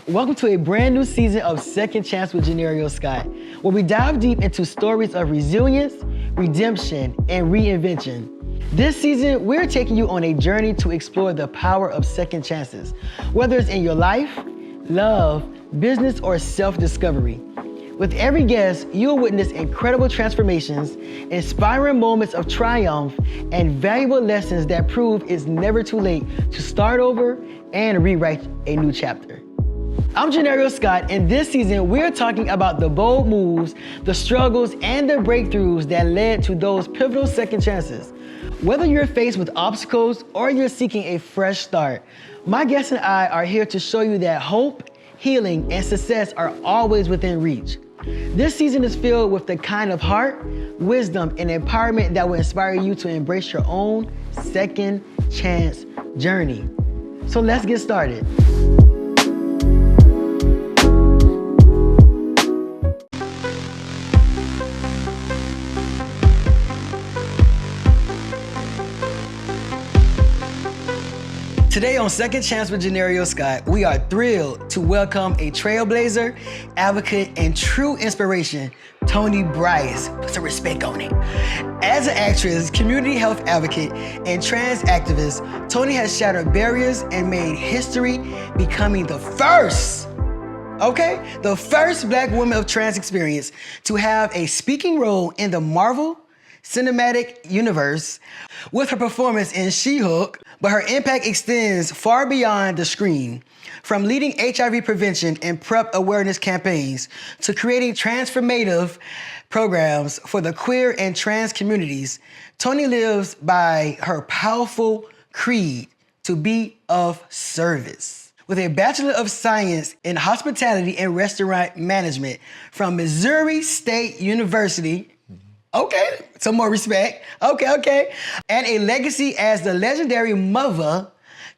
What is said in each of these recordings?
Welcome to a brand new season of Second Chance with Johnerio Scott, where we dive deep into stories of resilience, redemption, and reinvention. This season, we're taking you on a journey to explore the power of second chances, whether it's in your life, love, business, or self-discovery. With every guest, you'll witness incredible transformations, inspiring moments of triumph, and valuable lessons that prove it's never too late to start over and rewrite a new chapter. I'm Johnerio Scott, and this season we're talking about the bold moves, the struggles, and the breakthroughs that led to those pivotal second chances. Whether you're faced with obstacles or you're seeking a fresh start, my guests and I are here to show you that hope, healing, and success are always within reach. This season is filled with the kind of heart, wisdom, and empowerment that will inspire you to embrace your own second chance journey. So let's get started. Today on Second Chance with Johnerio Scott, we are thrilled to welcome a trailblazer, advocate, and true inspiration, Toni Bryce. Put some respect on it. As an actress, community health advocate, and trans activist, Toni has shattered barriers and made history, becoming the first Black woman of trans experience to have a speaking role in the Marvel Cinematic Universe with her performance in She-Hulk, but her impact extends far beyond the screen. From leading HIV prevention and PrEP awareness campaigns to creating transformative programs for the queer and trans communities, Toni lives by her powerful creed to be of service. With a Bachelor of Science in Hospitality and Restaurant Management from Missouri State University, okay, some more respect. Okay. And a legacy as the legendary mother,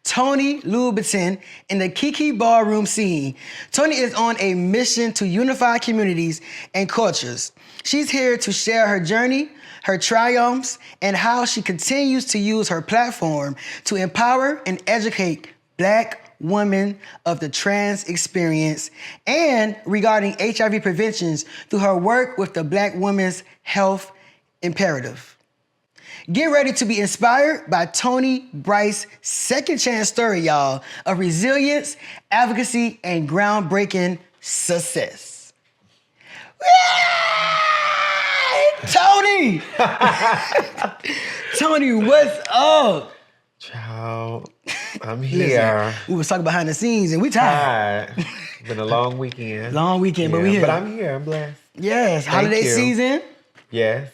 Toni Louboutin, in the Kiki ballroom scene. Toni is on a mission to unify communities and cultures. She's here to share her journey, her triumphs, and how she continues to use her platform to empower and educate Black women of the trans experience and regarding HIV preventions through her work with the Black Women's Health Imperative. Get ready to be inspired by Toni Bryce's second chance story, y'all, of resilience, advocacy, and groundbreaking success. Toni! Toni, what's up? Child, I'm here. Listen, we was talking behind the scenes and we tired. Been a long weekend. But we here. But I'm here, I'm blessed. Yes, holiday season. Yes,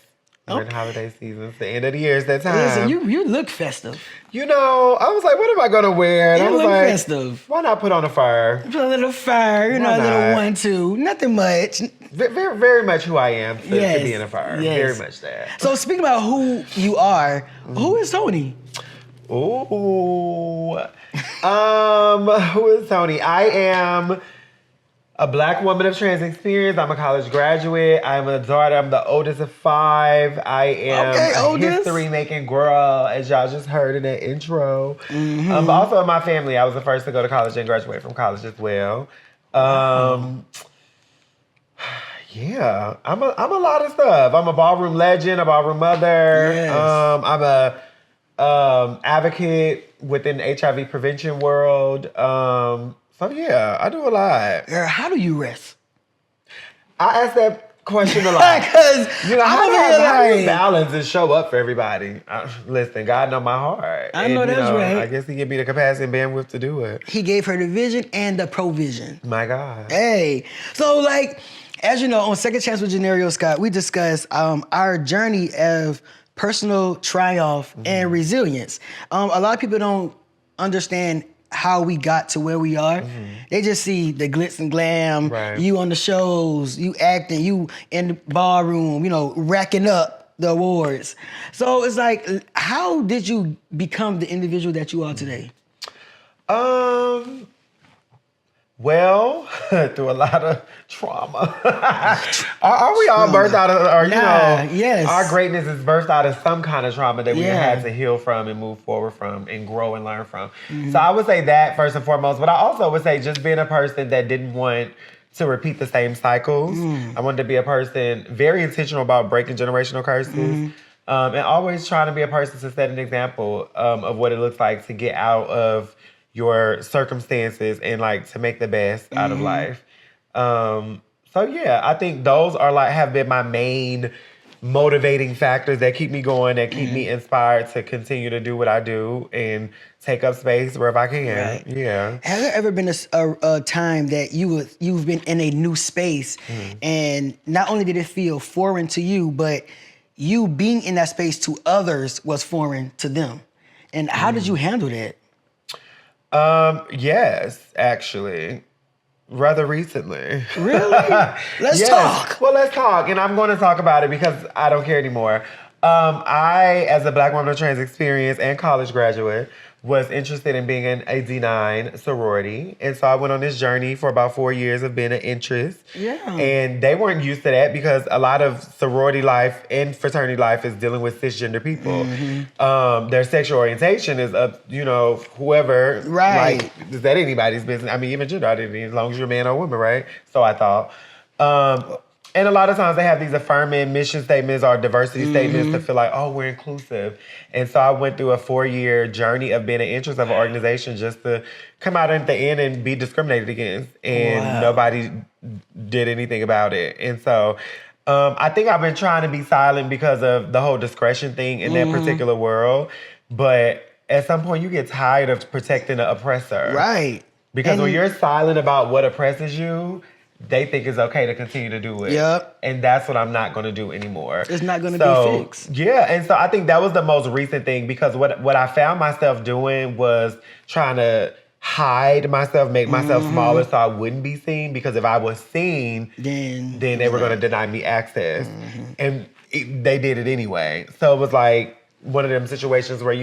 we're in holiday season. It's the end of the year, it's that time. Listen, you look festive. You know, I was like, what am I gonna wear? And I was look like, festive. Why not put on a fur? Put a little fur, a little 1-2, nothing much. Very, very much who I am to be in a fur. Yes. Very much that. So speaking about who you are, who is Toni? Ooh. Who is Toni? I am a Black woman of trans experience. I'm a college graduate. I'm a daughter. I'm the oldest of 5. I am a history-making girl, as y'all just heard in that intro. But also in my family, I was the first to go to college and graduate from college as well. Yeah, I'm a lot of stuff. I'm a ballroom legend, a ballroom mother. Yes. I'm a advocate within the HIV prevention world. So yeah, I do a lot. Girl, how do you rest? I ask that question a lot. Because how do you balance and show up for everybody? Listen, God know my heart. I know that's right. I guess he gave me the capacity and bandwidth to do it. He gave her the vision and the provision. My God. Hey, so as you know, on Second Chance with Johnerio Scott, we discuss our journey of personal triumph and resilience. A lot of people don't understand how we got to where we are. They just see the glitz and glam, you on the shows, you acting, you in the ballroom, racking up the awards. So it's like, how did you become the individual that you are today? Well, through a lot of trauma. Are we all birthed out of, or, yes. our greatness is birthed out of some kind of trauma that we had to heal from and move forward from and grow and learn from. So I would say that first and foremost, but I also would say just being a person that didn't want to repeat the same cycles. I wanted to be a person very intentional about breaking generational curses. And always trying to be a person to set an example of what it looks like to get out of your circumstances and like to make the best out of life. So yeah, I think those are have been my main motivating factors that keep me going, that keep me inspired to continue to do what I do and take up space wherever I can. Right. Yeah. Has there ever been a time that you've been in a new space and not only did it feel foreign to you, but you being in that space to others was foreign to them? And how did you handle that? Yes, actually. Rather recently. Really? Let's talk. Well, let's talk. And I'm going to talk about it because I don't care anymore. I, as a Black woman of trans experience and college graduate, was interested in being in a D9 sorority. And so I went on this journey for about 4 years of being an interest. Yeah. And they weren't used to that because a lot of sorority life and fraternity life is dealing with cisgender people. Their sexual orientation is up, whoever. Right. Like, is that anybody's business? I mean, even gender identity, as long as you're a man or woman, right? So I thought. And a lot of times they have these affirming mission statements or diversity statements to feel like, oh, we're inclusive. And so I went through a 4-year journey of being an interest of an organization just to come out at the end and be discriminated against. And nobody did anything about it. And so I think I've been trying to be silent because of the whole discretion thing in that particular world. But at some point you get tired of protecting the oppressor. Right. Because when you're silent about what oppresses you, they think it's okay to continue to do it. Yep. And that's what I'm not going to do anymore. It's not going to be fixed. Yeah, and so I think that was the most recent thing because what I found myself doing was trying to hide myself, make myself smaller so I wouldn't be seen, because if I was seen, then they were going to deny me access. And they did it anyway. So it was like one of them situations where,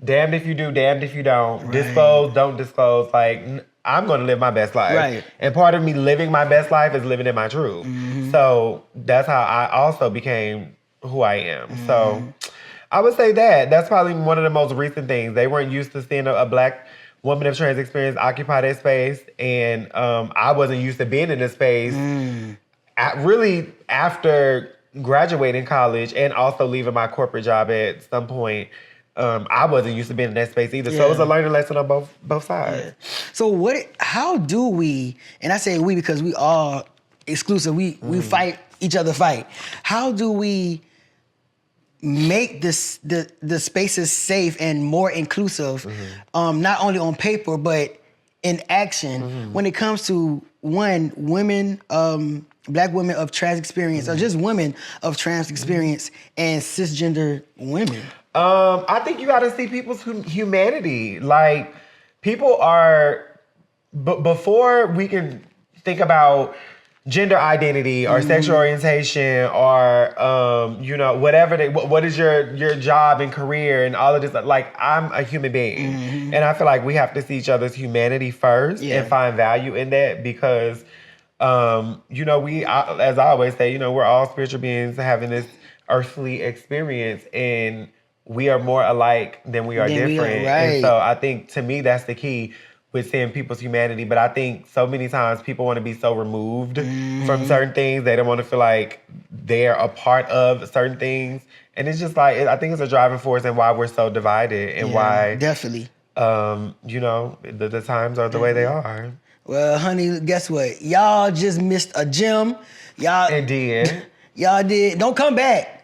damned if you do, damned if you don't. Right. Disclose, don't disclose. Like, I'm going to live my best life. Right. And part of me living my best life is living in my truth. So that's how I also became who I am. So I would say that's probably one of the most recent things. They weren't used to seeing a Black woman of trans experience occupy that space. And I wasn't used to being in this space. Really, after graduating college and also leaving my corporate job at some point, I wasn't used to being in that space either. So it was a learning lesson on both sides. Yeah. So how do we, and I say we because we all exclusive, we fight, each other fight. How do we make the spaces safe and more inclusive, not only on paper, but in action when it comes to women, Black women of trans experience, or just women of trans experience and cisgender women? I think you got to see people's humanity. Like, people are, before we can think about gender identity or sexual orientation or, whatever, what is your job and career and all of this, like, I'm a human being. And I feel like we have to see each other's humanity first and find value in that because, as I always say, we're all spiritual beings having this earthly experience, and we are more alike than we are different. And so I think, to me, that's the key with seeing people's humanity. But I think so many times people want to be so removed from certain things. They don't want to feel like they're a part of certain things. And it's just like, I think it's a driving force in why we're so divided and why... Definitely. The times are the way they are. Well, honey, guess what? Y'all just missed a gem. It did. Y'all did. Don't come back.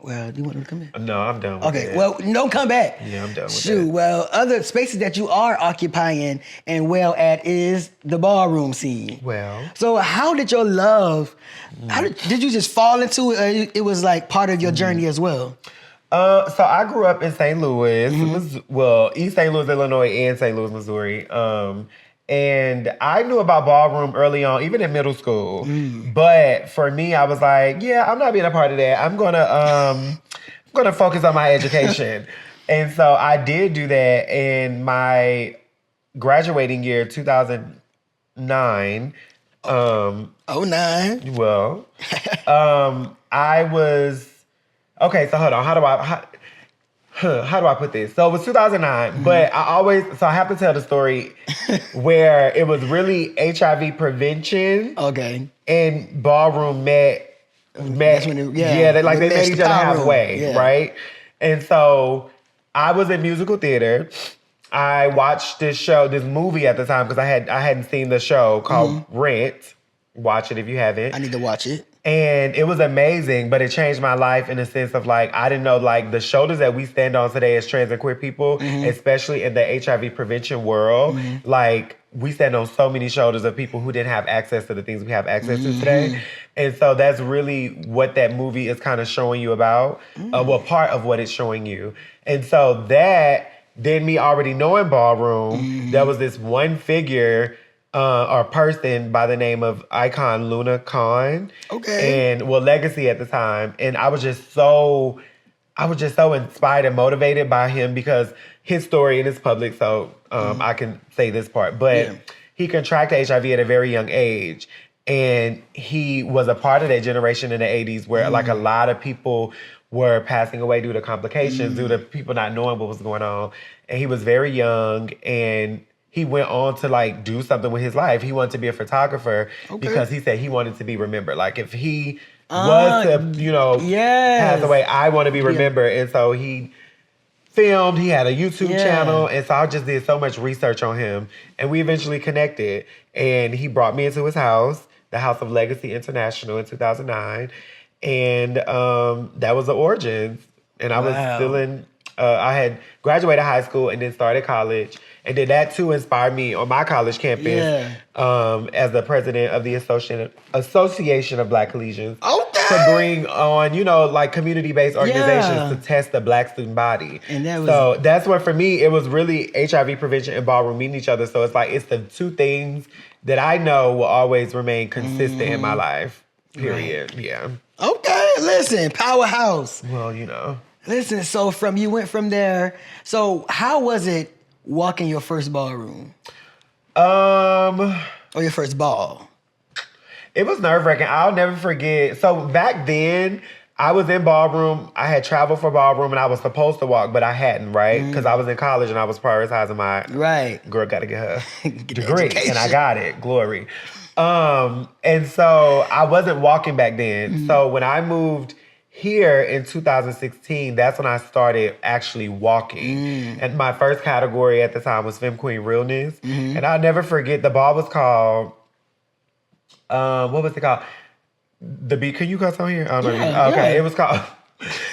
Well, do you want to come back? No, I'm done with it. Well, don't come back. Yeah, I'm done with that. Well, other spaces that you are occupying and well at is the ballroom scene. Well. So how did your love, did you just fall into it, or it was like part of your journey as well? So I grew up in St. Louis, East St. Louis, Illinois, and St. Louis, Missouri. And I knew about ballroom early on, even in middle school. But for me, I was like, I'm not being a part of that. I'm gonna focus on my education. And so I did do that. In my graduating year, 2000, 09. '09. Well, I was okay. So hold on. How do I put this? So it was 2009, but I have to tell the story where it was really HIV prevention. Okay. And ballroom met. That's when They met each other halfway, right? And so I was in musical theater. I watched this movie at the time because I hadn't seen the show called Rent. Watch it if you haven't. I need to watch it. And it was amazing, but it changed my life in the sense of like, I didn't know like the shoulders that we stand on today as trans and queer people, especially in the HIV prevention world, like we stand on so many shoulders of people who didn't have access to the things we have access to today. And so that's really what that movie is kind of showing you about, part of what it's showing you. And so that, then me already knowing ballroom, there was this one figure or person by the name of Icon Luna Khan. Okay. And Legacy at the time. And I was just so inspired and motivated by him because his story, and it's public, so I can say this part. But he contracted HIV at a very young age. And he was a part of that generation in the 80s where like a lot of people were passing away due to complications, due to people not knowing what was going on. And he was very young, and he went on to like do something with his life. He wanted to be a photographer because he said he wanted to be remembered. Like if he was to, pass away, I want to be remembered. And so he filmed, he had a YouTube channel. And so I just did so much research on him. And we eventually connected. And he brought me into his house, the House of Legacy International in 2009. And that was the origins. And I was still in, I had graduated high school and then started college. And then that too inspired me on my college campus as the president of the Association of Black Collegians to bring on, like community-based organizations to test the Black student body. And so that's what, for me, it was really HIV prevention and ballroom meeting each other. So it's like, it's the two things that I know will always remain consistent in my life, period. Right. Yeah. Okay, listen, powerhouse. Well, Listen, so you went from there. So how was it walking your first ballroom? Or your first ball? It was nerve-wracking. I'll never forget. So back then, I was in ballroom. I had traveled for ballroom, and I was supposed to walk, but I hadn't, right? Because I was in college, and I was prioritizing my... Right. Girl, got to get her degree, and I got it. Glory. And so I wasn't walking back then. So when I moved here in 2016, that's when I started actually walking. And my first category at the time was Femme Queen Realness. And I'll never forget, the ball was called, what was it called? Can you cuss on here? I don't know. Okay, it was called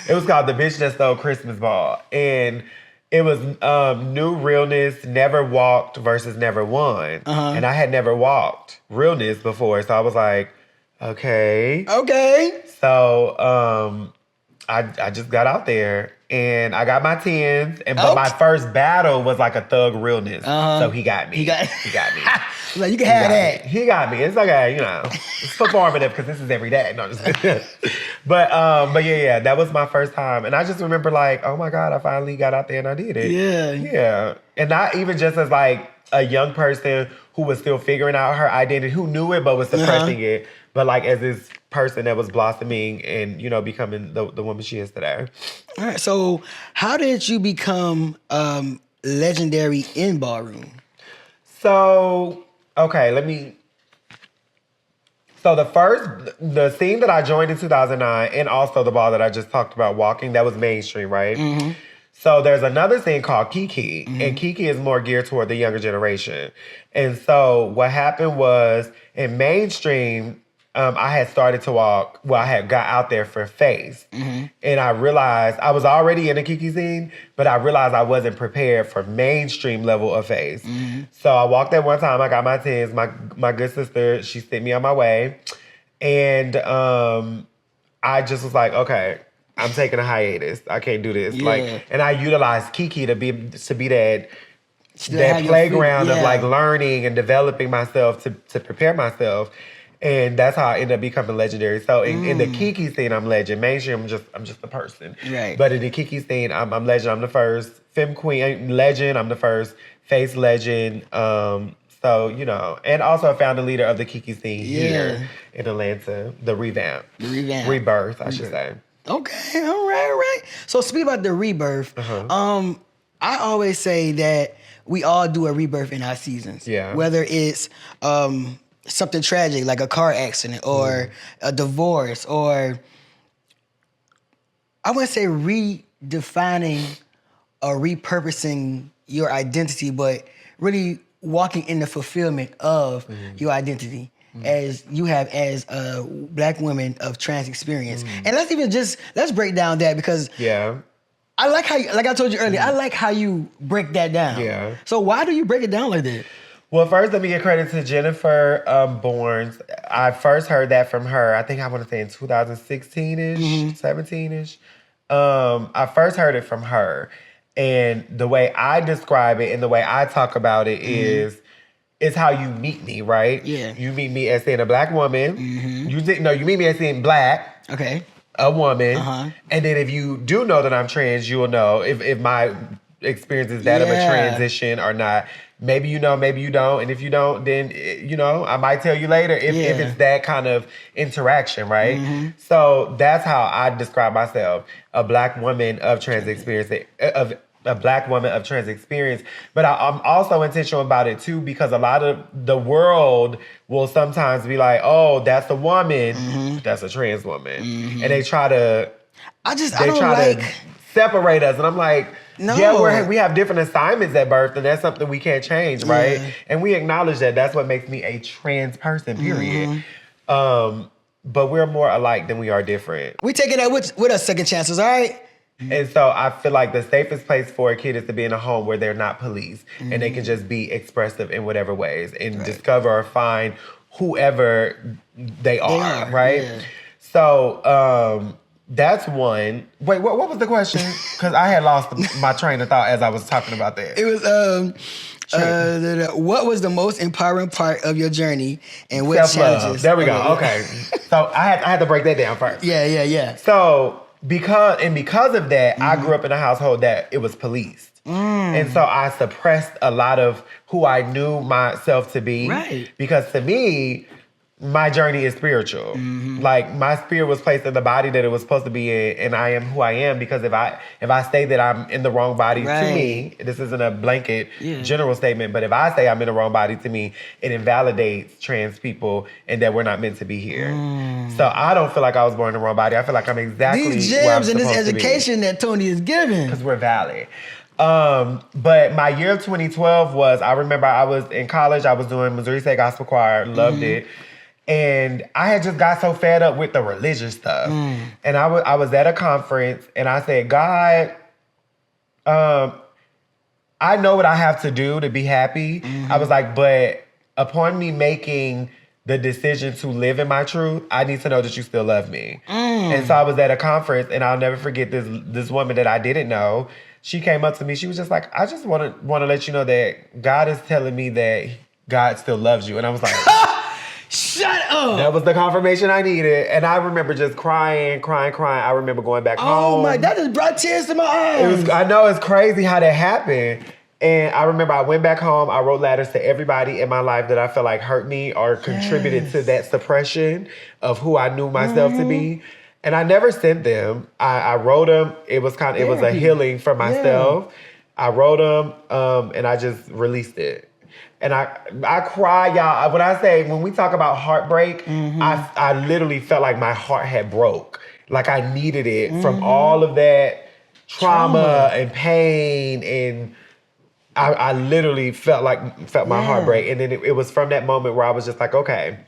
The Bitch That Stole Christmas Ball. And it was New Realness, Never Walked versus Never Won. And I had never walked Realness before, so I was like, okay. So I just got out there and I got my 10s, but my first battle was like a thug Realness. So he got me. He got me. Like, you can have that. He got me. It's okay, it's performative because this is every day. No, just but yeah, that was my first time. And I just remember like, oh my God, I finally got out there and I did it. Yeah. And not even just as like a young person who was still figuring out her identity, who knew it but was suppressing it, but like as this person that was blossoming and, becoming the woman she is today. All right, so how did you become legendary in ballroom? So, okay, So the scene that I joined in 2009 and also the ball that I just talked about walking, that was mainstream, right? So there's another thing called Kiki, and Kiki is more geared toward the younger generation. And so what happened was in mainstream, I had started to walk, I had got out there for Face. And I realized, I was already in the Kiki scene, but I realized I wasn't prepared for mainstream level of Face. So I walked that one time, I got my 10s, my good sister, she sent me on my way. And I just was like, okay, I'm taking a hiatus. I can't do this. And I utilized Kiki to be that playground of like learning and developing myself to prepare myself. And that's how I ended up becoming legendary. So in the Kiki scene, I'm legend. Mainstream, I'm just a person. Right. But in the Kiki scene, I'm legend. I'm the first Femme Queen legend. I'm the first Face legend. So So, and also a founder leader of the Kiki scene here in Atlanta. The revamp. Rebirth, I should say. Okay, all right. So speak about the rebirth. I always say that we all do a rebirth in our seasons. Yeah. Whether it's something tragic like a car accident or a divorce, or I wouldn't say redefining or repurposing your identity, but really walking in the fulfillment of your identity as you have as a Black woman of trans experience. And let's break down that, because I like how, like I told you earlier, I like how you break that down. Yeah. So why do you break it down like that? Well, first, let me give credit to Jennifer Bournes. I first heard that from her, I think I want to say in 2016-ish, 17-ish. I first heard it from her. And the way I describe it and the way I talk about it is how you meet me, right? Yeah. You meet me as saying a Black woman. You meet me as saying Black. Okay. A woman. And then if you do know that I'm trans, you'll know if my experience is that of a transition or not. Maybe you know, maybe you don't. And if you don't, then, I might tell you later if it's that kind of interaction, right? So that's how I describe myself, a Black woman of trans experience, a Black woman of trans experience. But I'm also intentional about it too, because a lot of the world will sometimes be like, oh, that's a woman, that's a trans woman. And they try to separate us. And I'm like, we have different assignments at birth, and that's something we can't change, right? And we acknowledge that. That's what makes me a trans person, period. But we're more alike than we are different. We taking that with us second chances, all right? And so I feel like the safest place for a kid is to be in a home where they're not policed and they can just be expressive in whatever ways and discover or find whoever they are, right? Yeah. So that's one. Wait, what was the question? Because I had lost my train of thought as I was talking about that. It was what was the most empowering part of your journey and what challenges? There we go. Okay. So I had to break that down first. Yeah. So because of that, I grew up in a household that it was policed. And so I suppressed a lot of who I knew myself to be. Right. Because to me, my journey is spiritual. Like, my spirit was placed in the body that it was supposed to be in, and I am who I am. Because if I say that I'm in the wrong body, to me, this isn't a blanket general statement, but if I say I'm in the wrong body, to me, it invalidates trans people and that we're not meant to be here. So I don't feel like I was born in the wrong body. I feel like I'm exactly these where I'm gems and this supposed to be. education that Toni is giving. Because we're valid. But my year of 2012 was, I remember I was in college, I was doing Missouri State Gospel Choir, loved it. And I had just got so fed up with the religious stuff. And I was at a conference and I said, God, I know what I have to do to be happy. I was like, but upon me making the decision to live in my truth, I need to know that you still love me. And so I was at a conference and I'll never forget this woman that I didn't know. She came up to me. She was just like, I just want to let you know that God is telling me that God still loves you. And I was like... Shut up! That was the confirmation I needed. And I remember just crying. I remember going back home. Oh my, that just brought tears to my eyes. I know, it's crazy how that happened. And I remember I went back home, I wrote letters to everybody in my life that I felt like hurt me or contributed to that suppression of who I knew myself to be. And I never sent them. I wrote them. It was it was a healing for myself. I wrote them and I just released it. And I cry, y'all. When we talk about heartbreak, I literally felt like my heart had broke. Like I needed it from all of that trauma and pain. And I literally felt my heart break. And then it was from that moment where I was just like, okay,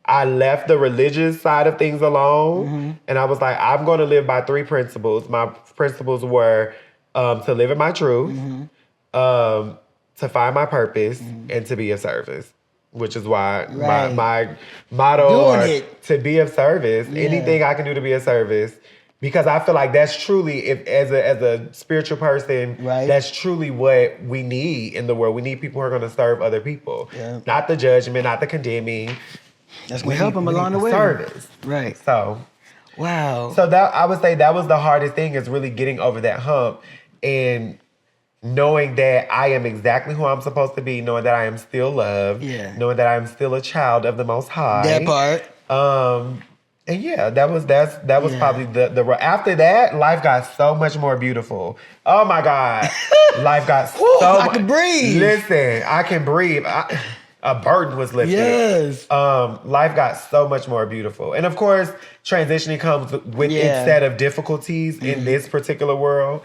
I left the religious side of things alone. And I was like, I'm going to live by 3 principles. My principles were to live in my truth, to find my purpose, and to be of service, which is why my motto to be of service, anything I can do to be of service, because I feel like that's truly, as a spiritual person, that's truly what we need in the world. We need people who are going to serve other people, not the judgment, not the condemning. That's going to help them along the way. Service. Right. So, wow. So that I would say that was the hardest thing, is really getting over that hump. And knowing that I am exactly who I'm supposed to be, knowing that I am still loved, knowing that I am still a child of the Most High. That part. And yeah, that was probably the after that, life got so much more beautiful. Oh my God, life got so. I can breathe. Listen, I can breathe. A burden was lifted. Yes. Life got so much more beautiful, and of course, transitioning comes with its set of difficulties in this particular world.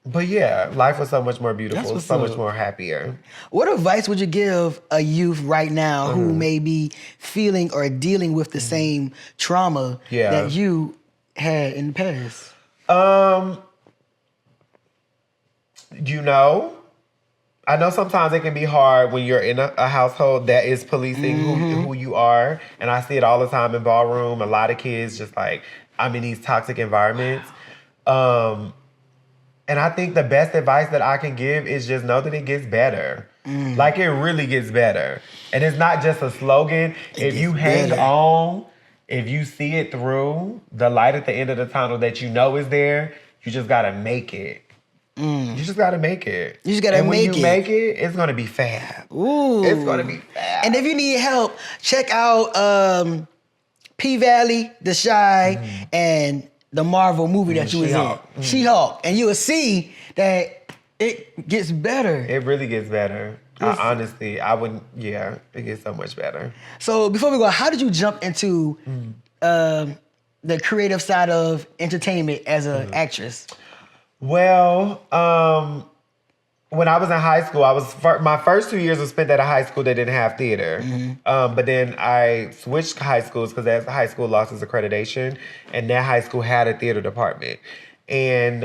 But yeah, life was so much more beautiful, so much more happier. What advice would you give a youth right now who may be feeling or dealing with the same trauma that you had in the past? I know sometimes it can be hard when you're in a household that is policing who you are. And I see it all the time in ballroom. A lot of kids just like, I'm in these toxic environments. And I think the best advice that I can give is just know that it gets better. Like it really gets better. And it's not just a slogan. If you hang on, if you see it through, the light at the end of the tunnel that you know is there, you just gotta make it. You just gotta make it. You just gotta make it. And when you make it, it's gonna be fab. Ooh. It's gonna be fab. And if you need help, check out P-Valley, The Shy, and the Marvel movie that you was in. She-Hulk. And you will see that it gets better. It really gets better. Honestly, it gets so much better. So before we go, how did you jump into the creative side of entertainment as an actress? Well, when I was in high school, my first 2 years was spent at a high school that didn't have theater. But then I switched high schools because that high school lost its accreditation, and that high school had a theater department. And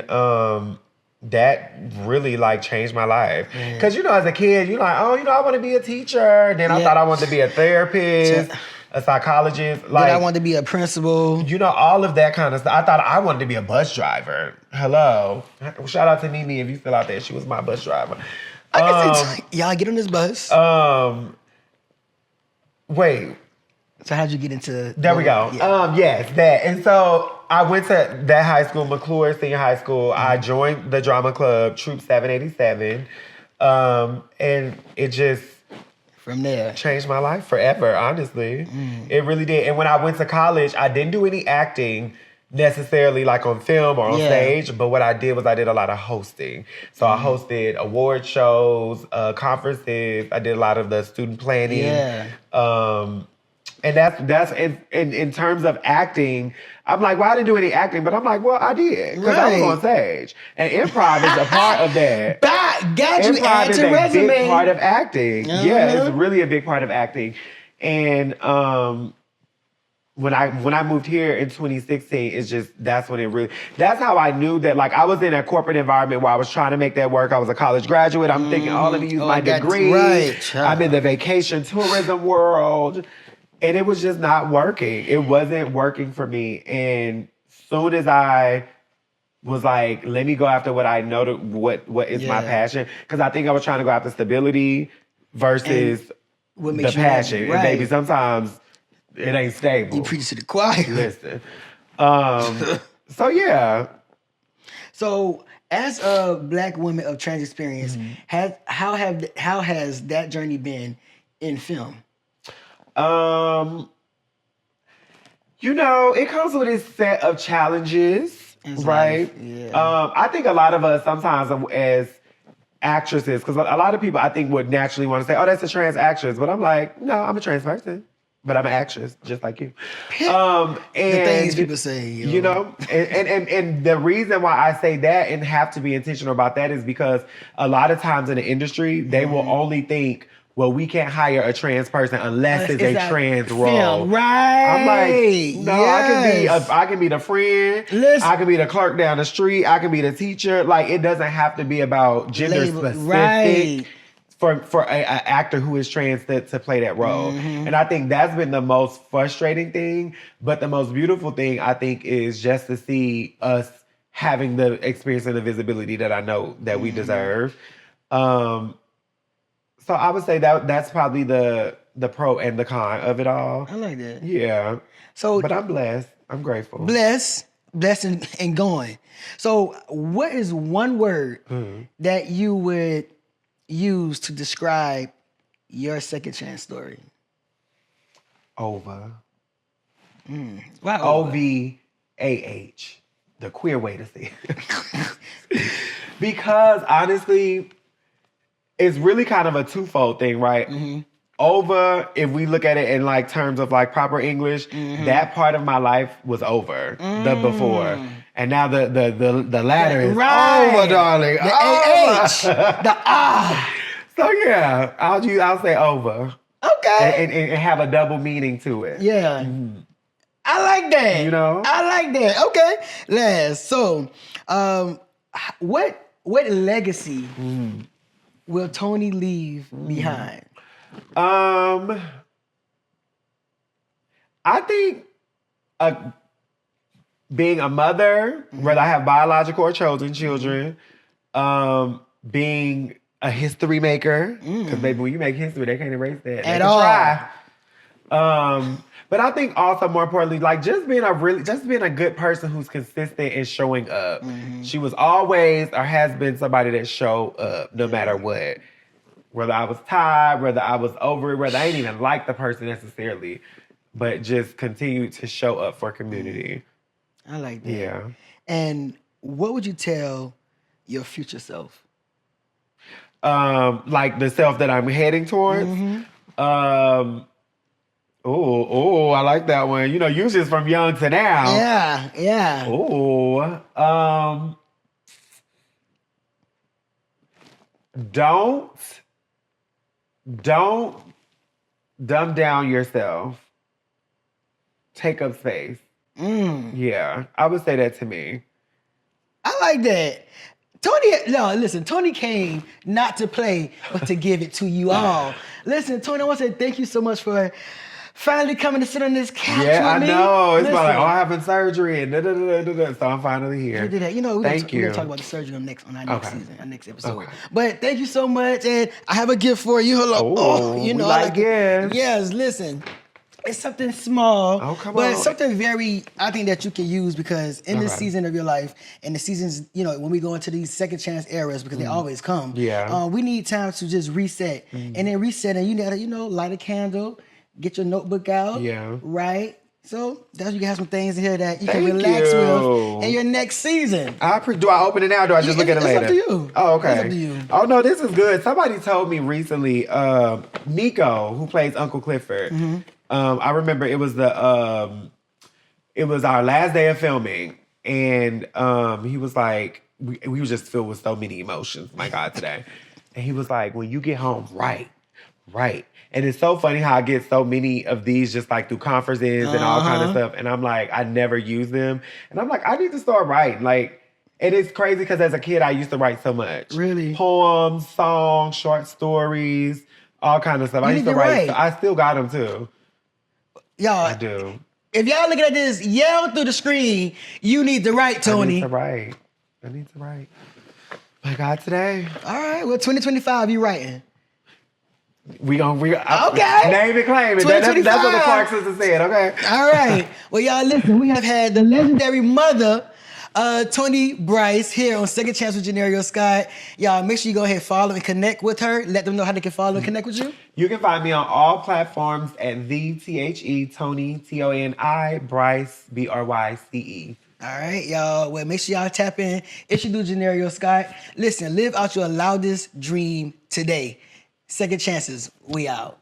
that really like changed my life. Because, as a kid, you're like, I want to be a teacher. Then I thought I wanted to be a therapist. A psychologist. Like, I wanted to be a principal. All of that kind of stuff. I thought I wanted to be a bus driver. Hello. Shout out to Mimi if you still out there. She was my bus driver. I can say, y'all get on this bus. Wait. So how'd you get into... There we go. Yes, that. And so I went to that high school, McClure Senior High School. I joined the drama club, Troop 787. And it just... From there. Changed my life forever, honestly. It really did. And when I went to college, I didn't do any acting necessarily like on film or on stage, but what I did was I did a lot of hosting. So I hosted award shows, conferences. I did a lot of the student planning. And that's in terms of acting, I'm like, well, I didn't do any acting, but I'm like, well, I did. Because I was on stage. And improv is a part of that. Got you. Improv is a big part of acting. Yeah, it's really a big part of acting. And when I moved here in 2016, it's just, that's how I knew that, like, I was in a corporate environment where I was trying to make that work. I was a college graduate. I'm thinking, let me use my degree. I'm in the vacation tourism world. And it was just not working. It wasn't working for me. And soon as I was like, let me go after what I know, what is my passion. Because I think I was trying to go after stability versus the passion. And baby, sometimes it ain't stable. You preach to the choir. Listen. So yeah. So as a Black woman of trans experience, how has that journey been in film? It comes with its set of challenges, right? I think a lot of us sometimes as actresses, because a lot of people I think would naturally want to say, oh, that's a trans actress. But I'm like, no, I'm a trans person. But I'm an actress, just like you. And the things people say, and the reason why I say that and have to be intentional about that is because a lot of times in the industry, they will only think, well, we can't hire a trans person unless it's a trans role. Right. I'm like, no, I can be the friend. I can be the clerk down the street. I can be the teacher. Like, it doesn't have to be about gender specific for an actor who is trans to play that role. And I think that's been the most frustrating thing. But the most beautiful thing, I think, is just to see us having the experience and the visibility that I know that we deserve. So I would say that's probably the pro and the con of it all. I like that. Yeah. But I'm blessed. I'm grateful. Blessed. blessed and going. So what is one word that you would use to describe your second chance story? Over. Why OVAH. The queer way to say it. Because honestly, it's really kind of a twofold thing, right? Over, if we look at it in like terms of like proper English, that part of my life was over. The before. And now the latter is over, darling. The AH. The ah. So yeah, I'll say over. Okay. And have a double meaning to it. Yeah. I like that. You know? I like that. Okay. Last. So, what legacy will Toni leave behind? I think being a mother, whether I have biological or chosen children, being a history maker, because baby, when you make history, they can't erase that. At all. Try. But I think also more importantly, like just being a good person who's consistent and showing up. She was always or has been somebody that showed up no matter what. Whether I was tired, whether I was over it, whether I didn't even like the person necessarily, but just continued to show up for community. I like that. Yeah. And what would you tell your future self? Like the self that I'm heading towards. Oh, I like that one. You know, usually it's from young to now. Yeah. Oh, don't dumb down yourself. Take up space. Yeah, I would say that to me. I like that. Toni came not to play, but to give it to you all. Listen, Toni, I want to say thank you so much for finally coming to sit on this couch with me. Yeah, I know. It's like, I'm having surgery and so I'm finally here. You did that. You know, we're going to talk about the surgery on our next season, our next episode. Okay. But thank you so much, and I have a gift for you. Oh, you know, like gifts. Yes, listen. It's something small, but it's something very, I think that you can use because in this season of your life, and the seasons, you know, when we go into these second chance eras, because they always come, we need time to just reset. And then reset, and you gotta, light a candle, get your notebook out, right? So that's you can have some things in here that you can relax with in your next season. Do I open it now or do I just look at it later? It's up to you. Oh, okay. It's up to you. Oh, no, this is good. Somebody told me recently, Nico, who plays Uncle Clifford, I remember it was our last day of filming, and he was like, we were just filled with so many emotions, my God, today. And he was like, when you get home, write. And it's so funny how I get so many of these just like through conferences and all kind of stuff. And I'm like, I never use them. And I'm like, I need to start writing. Like, and it's crazy because as a kid, I used to write so much. Really? Poems, songs, short stories, all kind of stuff. I used to write. I still got them too. Y'all, I do. If y'all looking at this, yell through the screen, you need to write, Toni. I need to write. My God, today. All right, well, 2025, you writing. Okay. Name and claim it. That's what the Clark sisters said, okay? All right. Well, y'all, listen, we have had the legendary mother, Toni Bryce, here on Second Chance with Johnerio Scott. Y'all, make sure you go ahead and follow and connect with her. Let them know how they can follow and connect with you. You can find me on all platforms at Toni, Toni, Bryce, Bryce. All right, y'all. Well, make sure y'all tap in. Introduce Johnerio Scott. Listen, live out your loudest dream today. Second chances, we out.